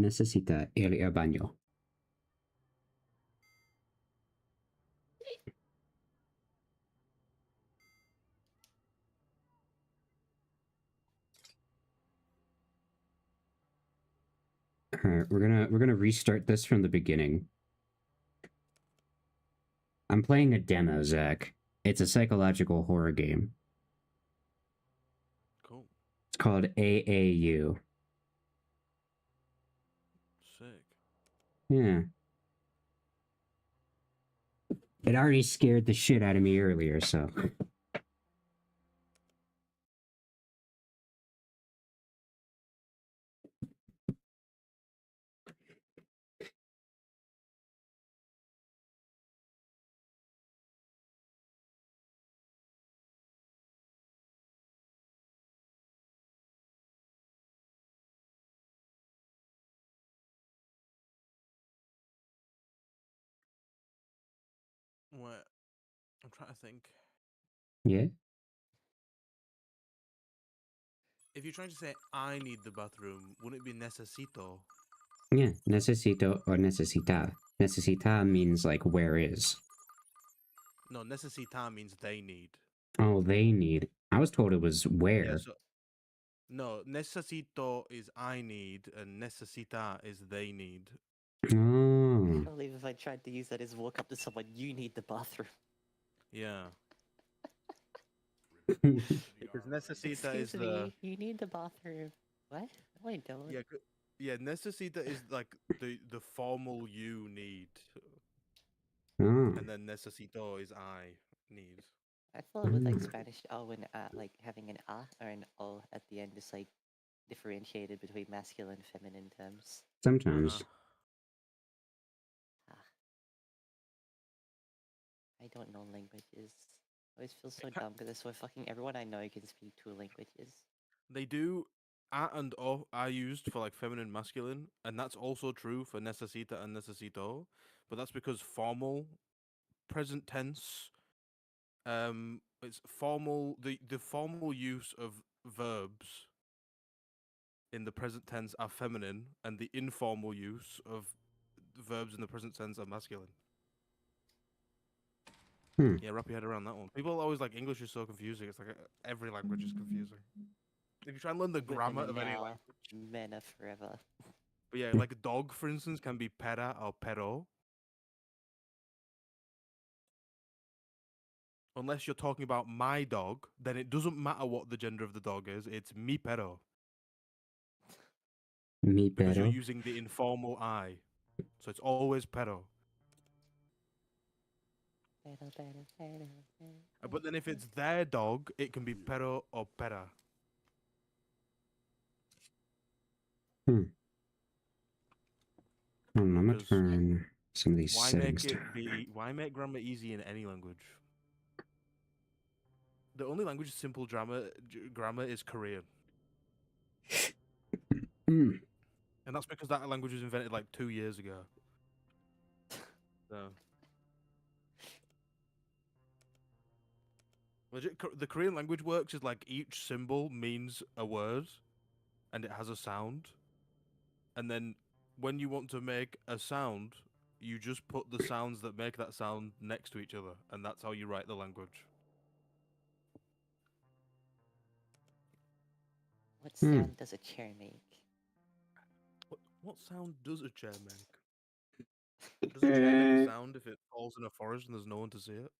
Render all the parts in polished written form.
necesita ir al baño. Alright, we're gonna restart this from the beginning. I'm playing a demo, Zach. It's a psychological horror game. Cool. It's called AAU. Sick. Yeah. It already scared the shit out of me earlier, so. What? I'm trying to think. Yeah? If you're trying to say I need the bathroom, wouldn't it be necesito? Yeah. Necesito or necesita. Necesita means like where is. No, necesita means they need. Oh, they need. I was told it was where. Yeah, so no, necesito is I need, and necesita is they need. Oh. I believe if I tried to use that as walk up to someone, you need the bathroom. Yeah. Because necesita is Excuse the me, you need the bathroom. What? No, I don't. yeah yeah necesita is like the formal you need, Oh. and then necesito is I need. I thought with like Mm. Spanish O and like having an A or an O at the end is like differentiated between masculine and feminine terms. Sometimes. Ah. I don't know languages. I always feel so dumb because I swear fucking everyone I know can speak 2 languages. They do a and o are used for like feminine, masculine, and that's also true for necesita and necesito. But that's because formal, present tense, it's formal. The formal use of verbs in the present tense are feminine, and the informal use of verbs in the present tense are masculine. Hmm. Yeah, wrap your head around that one. People always like English is so confusing. It's like every language is confusing. If you try and learn the grammar Women of are any now, language. men are forever. But yeah, like a dog, for instance, can be pera or pero. Unless you're talking about my dog, then it doesn't matter what the gender of the dog is. It's mi pero. Mi Because you're pero. using the informal I. So it's always pero. But then if it's their dog, it can be pero or pera. Hmm. I'm gonna Because turn some of these why settings make down. it be? Why make grammar easy in any language? The only language with simple grammar is Korean, Mm. and that's because that language was invented like 2 years ago. So. Legit, the Korean language works is like each symbol means a word, and it has a sound. And then when you want to make a sound, you just put the sounds that make that sound next to each other, and that's how you write the language. What sound does a chair make? What sound does a chair make? Does a chair make a sound if it falls in a forest and there's no one to see it?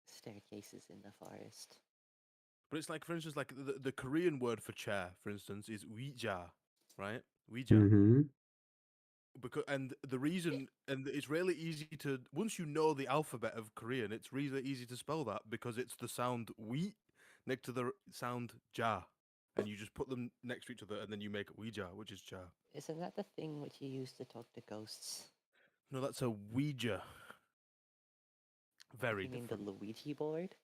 Staircases in the forest. But it's like, for instance, like the Korean word for chair, for instance, is Ouija, right? Ouija. Mm-hmm. Because and the reason and it's really easy to once you know the alphabet of Korean, it's really easy to spell that because it's the sound we next to the sound ja, and you just put them next to each other and then you make Ouija, which is cha. Isn't that the thing which you use to talk to ghosts? No, that's a Ouija. Very You mean different. the Luigi board?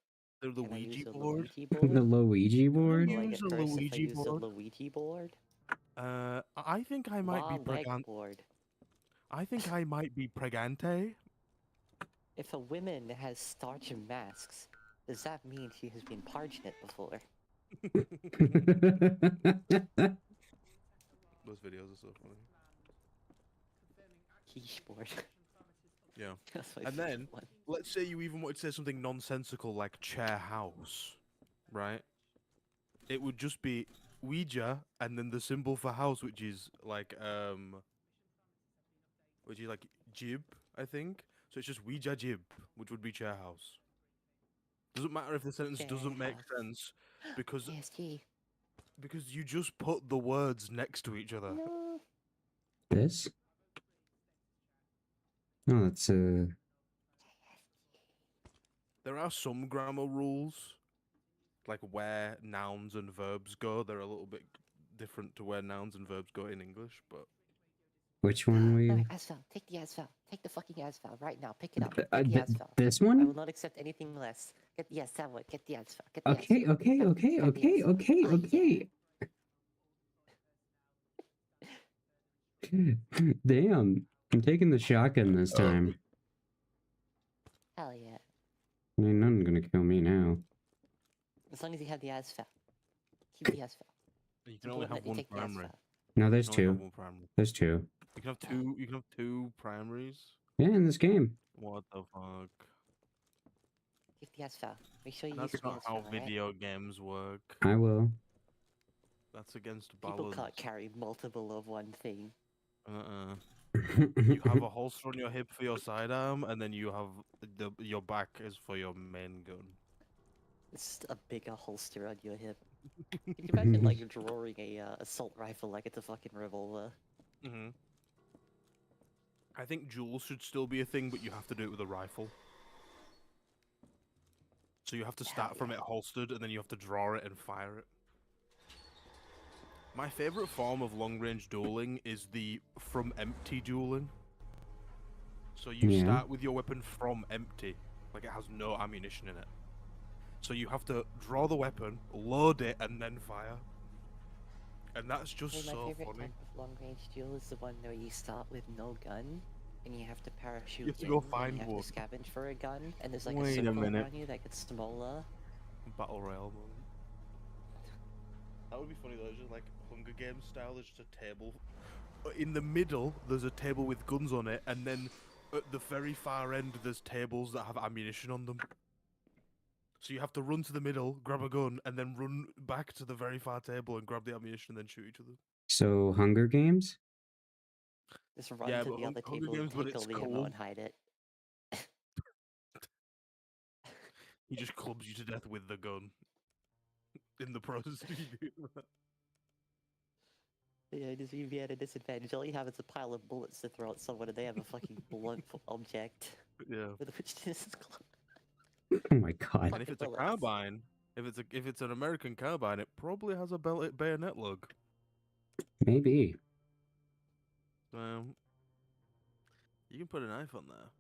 The Can I use Ouija a board. Luigi board? The Luigi board? Will I Use get a cursed if I Luigi use board. a Luigi board? I think I might be leg pregante. board. I think I might be pregante. If a woman has starch and masks, does that mean she has been parched before? Those videos are so funny. Keyboard. Yeah. That's my And favorite then, one. let's say you even wanted to say something nonsensical like chair house, right? It would just be Ouija and then the symbol for house, which is like jib, I think. So it's just Ouija jib, which would be chair house. Doesn't matter if the sentence Chair doesn't make house. sense because ASG. you just put the words next to each other. No. This? No, that's There are some grammar rules, like where nouns and verbs go. They're a little bit different to where nouns and verbs go in English, but which one No, we? Asphalt. Take the Asphalt. Take the fucking Asphalt right now. Pick it up. Get the Th Asphalt. this I will one? not accept anything less. Get yes, that one. Get the Asphalt. Get the Okay, Asphalt. okay, Grab okay, grab the okay, Asphalt. okay, Oh, okay. Damn, I'm taking the shotgun this time. Hell yeah. I mean, nothing's gonna kill me now. As long as you have the Asphalt. Keep the Asphalt. you can only have one Take the primary. Asphalt. No, there's You can only have two. one primary. There's two. You can have two. You can have two primaries. Yeah, in this game. What the fuck? Keep the Asphalt. Make sure you use That's the not how Asphalt, alright? video games work. I will. That's against People balance. can't carry multiple of one thing. You have a holster on your hip for your sidearm, and then you have your back is for your main gun. It's a bigger holster on your hip. Can you imagine like you're drawing a assault rifle like it's a fucking revolver? Mm-hmm. I think duels should still be a thing, but you have to do it with a rifle. So you have to start from it holstered, and then you have to draw it and fire it. My favorite form of long-range dueling is the from empty dueling. So you Yeah. start with your weapon from empty, like it has no ammunition in it. So you have to draw the weapon, load it, and then fire. And that's just My so favorite funny. type of long range duel is the one where you start with no gun, and you have to parachute have to go in, find and you have one. to scavenge for a gun, and there's like Wait a a circle minute. around you that gets smaller. Battle Royale moment. That would be funny though, it's just like Hunger Games style, there's just a table. In the middle, there's a table with guns on it, and then at the very far end, there's tables that have ammunition on them. So you have to run to the middle, grab a gun, and then run back to the very far table and grab the ammunition and then shoot each other. So, Hunger Games? Just run Yeah, to but the other Hunger table and Games, but take all it's the ammo cool. and hide it. He just clubs you to death with the gun. In the process of you doing that. Yeah, just you'd be at a disadvantage. All you have is a pile of bullets to throw at someone, and they have a fucking blunt object Yeah. with which to just Oh my god. And if it's a bullets. carbine, if it's an American carbine, it probably has a bayonet lug. Maybe. You can put a knife on there.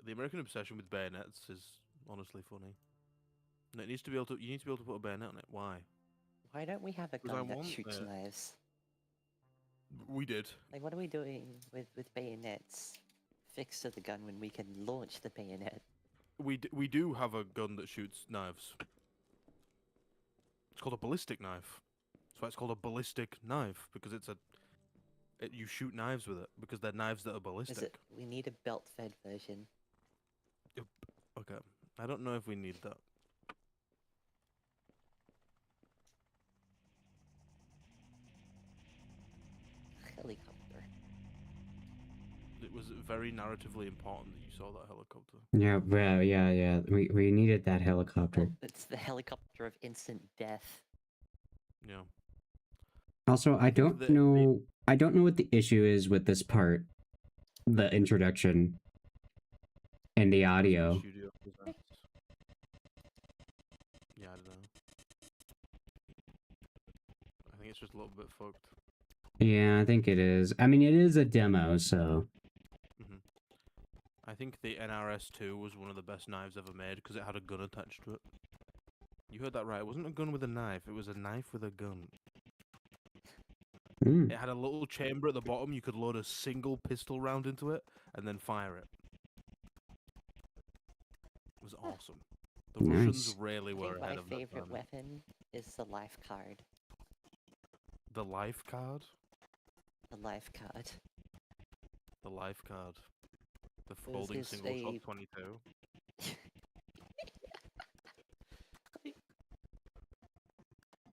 The American obsession with bayonets is honestly funny. And it needs to be able to. You need to be able to put a bayonet on it. Why? Why don't we have a 'Cause I gun that want shoots it. knives? We did. Like, what are we doing with bayonets fixed to the gun when we can launch the bayonet? We do have a gun that shoots knives. It's called a ballistic knife. That's why it's called a ballistic knife, because you shoot knives with it because they're knives that are ballistic. Is it? We need a belt-fed version. Okay, I don't know if we need that. Helicopter. It was very narratively important that you saw that helicopter. Yeah, well, yeah. We needed that helicopter. It's the helicopter of instant death. Yeah. Also, I think don't that know. I don't know what the issue is with this part, the introduction, and the audio. Studio presents. Yeah, I don't know. I think it's just a little bit fucked. Yeah, I think it is. I mean, it is a demo, so. I think the NRS-2 was one of the best knives ever made because it had a gun attached to it. You heard that right. It wasn't a gun with a knife. It was a knife with a gun. Mm. It had a little chamber at the bottom. You could load a single pistol round into it and then fire it. It was awesome. The Russians Nice. really I were think my ahead of that favorite time. weapon is the life card. The life card? The life card. The life card. The was folding just single shot a- 22.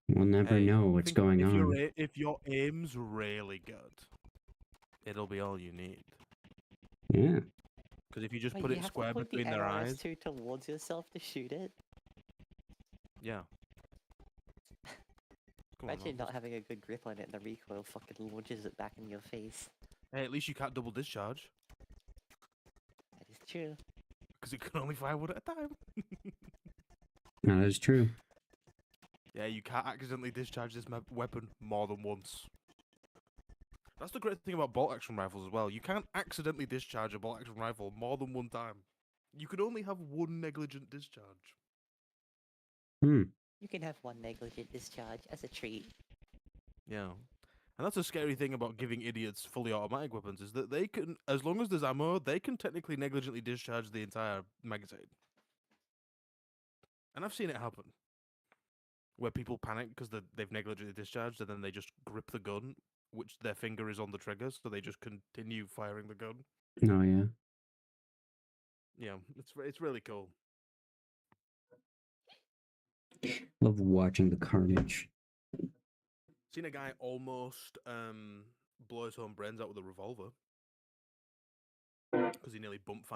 We'll never Hey, know what's think about going if on. if your aim's really good, it'll be all you need. Yeah. Because if you just Wait, put you it have to square point the between their eyes, ARS2 towards yourself to shoot it? yeah. Come on, Imagine now. not having a good grip on it and the recoil fucking launches it back in your face. Hey, at least you can't double discharge. That is true. Because it can only fire one at a time. No, that is true. Yeah, you can't accidentally discharge this weapon more than once. That's the great thing about bolt action rifles as well. You can't accidentally discharge a bolt action rifle more than one time. You can only have one negligent discharge. Hmm. You can have one negligent discharge as a treat. Yeah. And that's a scary thing about giving idiots fully automatic weapons, is that they can, as long as there's ammo, they can technically negligently discharge the entire magazine. And I've seen it happen. Where people panic because they've negligently discharged and then they just grip the gun, which their finger is on the trigger, so they just continue firing the gun. Oh, yeah. Yeah, it's really cool. Love watching the carnage. Seen a guy almost blow his own brains out with a revolver because he nearly bumped